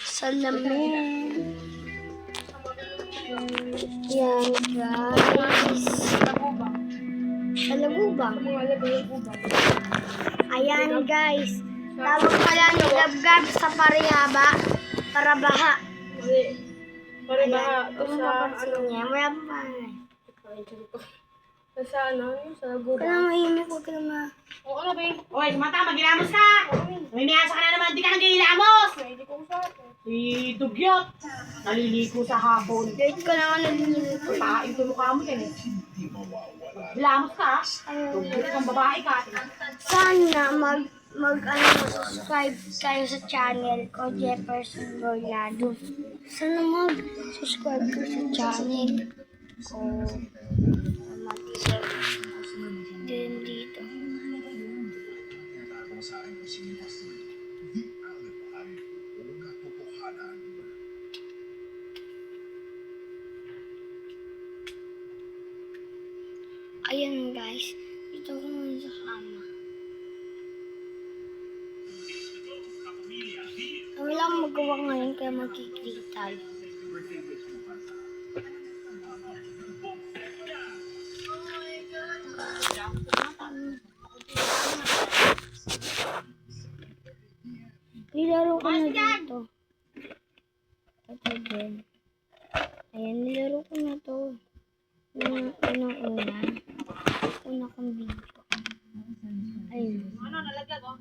Salamin. Yan guys. Salagubang. Ayan guys. Tawag pala ni Gab-Gab sa Parihaba. Parabaha. Parabaha. Kung mapapansin niya, wala pa Sa ano? Sa guba. kaya mahimik, huwag ka naman. O ano ba? Oy, mata, magilamos ka! May niyasa ka na naman, di ka nagilamos! Hindi ko sa akin. Si Dugyot, naliliko sa hapon. Date ko na ako naglilito. Pahain ko mukha mo yan eh. Bilamos ka, Dugyot kang babae ka. Sana subscribe kayo sa channel ko, Jefferson Roylado. Sana mag-subscribe kayo sa channel ko. Din dito. Ayan guys, dito ko muna sa kama. Wala akong magawa ngayon kaya magkiklik tayo. Nilaro ko na dito. Ito din. Ayan, nilaro ko na to. Una kong video. Ayun. Ano, nalaglag oh.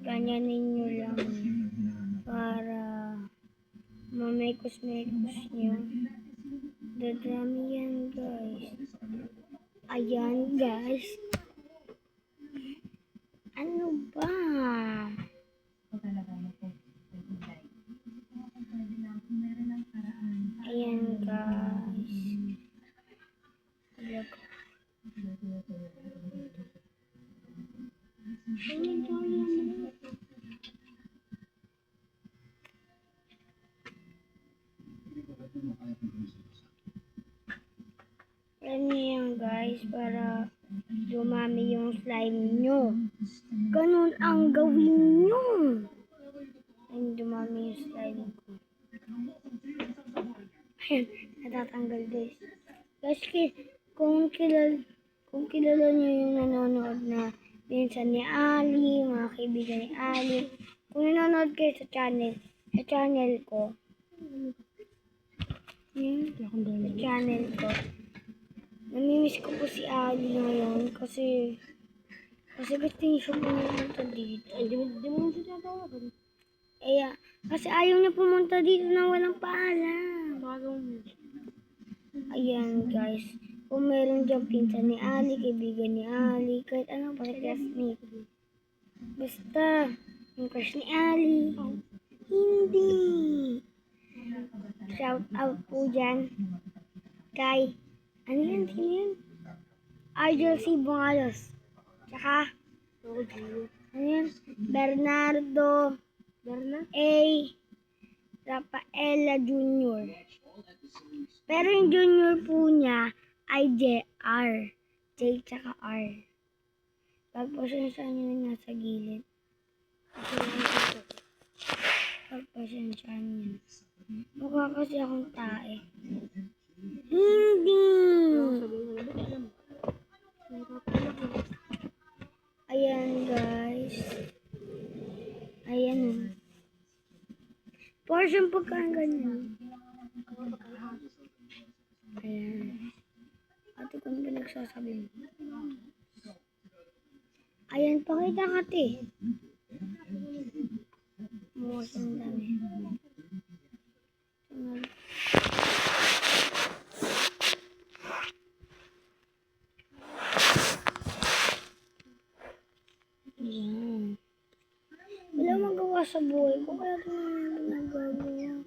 Ganyanin nyo lang para mamekos-mekos nyo. Dadami yan guys. Ayan guys. Ano ba? Ayan guys. Ayan yan guys para dumami yung slime nyo. Ganun ang gawin nyo. Ayun, dumami yung slime ko. Ayan, natatanggal guys. Guys, kung kilala nyo yung nanonood na pinsan ni Ali, mga kaibigan ni Ali, kung nanonood kayo sa channel ko, sa channel ko, namimiss ko po si Ali ngayon kasi gusto niya siya pumunta dito. Ay, di mo siya tinatawagan. Kasi ayaw niya pumunta dito na walang paalam. Tawagan mo. Ayan guys, kung meron dyan pinsan ni Ali, kaibigan ni Ali, kahit ano pa classmate. Basta, yung crush ni Ali. Hindi. Shout out po dyan. Kay, ano yan? Sino yan? Idol si Bungalos. Tsaka, ano yan? Bernardo A. Rafaela Jr. Pero yung junior po niya ay JR. J tsaka R. Pagpasensya nyo na sa gilid. Pagpasensya nyo. Mukha kasi akong tae. Hindi! Ayan guys. Ayan. Portion pagkaan ganyan. Ayan. Ate, kung ba nagsasabi mo? Ayan, pakita ka, te. Mukhang ang dami. Ayan. Wala magawa sa buhay ko, kaya ito na nagagawa.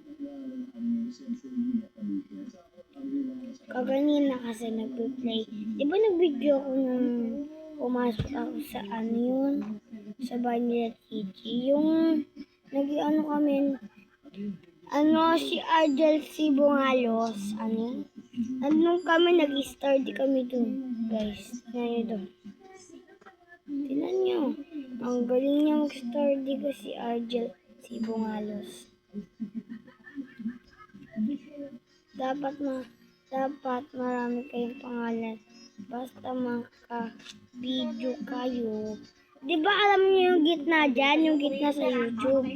Kaganina kasi nag-play. Di ba nag-video ako nung pumasok ako sa ano yun? Sa bahay nila Titi. Yung nag-ano kami, si Argel si Bungalos, nandun kami, nag-study kami dun, guys. Ngayon dun. Ang galing niya mag-story di ko si Argel si Bungalos. Dapat marami kayong pangalan. Basta maka-video kayo. Di ba alam niyo yung gitna dyan? Yung gitna sa YouTube.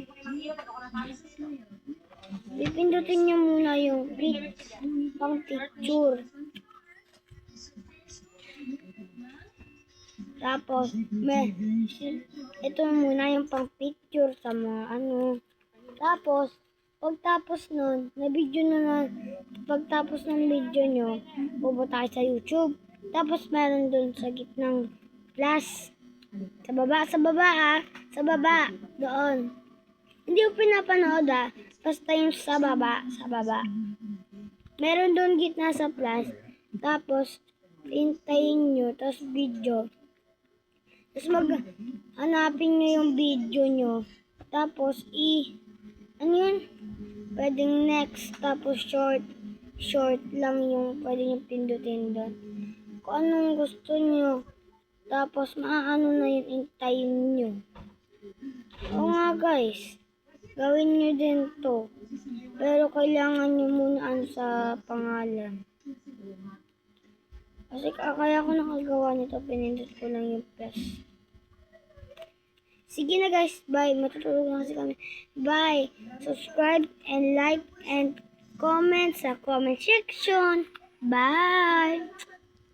Pipindutin niyo muna yung pang picture. Tapos, ito muna yung pang picture sa mga ano. Tapos, pagtapos nun, pagtapos ng video nyo, pupunta kayo sa YouTube. Tapos, meron dun sa gitnang plus. Sa baba doon. Hindi ko pinapanood basta yung sa baba. Meron doon gitna sa plus. Tapos, hintayin nyo, tapos video. Tapos hanapin nyo yung video nyo. Tapos, ano yun? Pwedeng next, tapos short lang yung pwede nyo pindutin doon. Kung anong gusto nyo. Tapos, maaano na yun, hintayin nyo. Oo nga guys, gawin nyo din to. Pero kailangan nyo muna sa pangalan. Kasi kaya ko nakagawa nito, pinindot ko lang yung plus. Sige na guys, bye. Matutulog na kasi kami. Bye. Subscribe and like and comment sa comment section. Bye.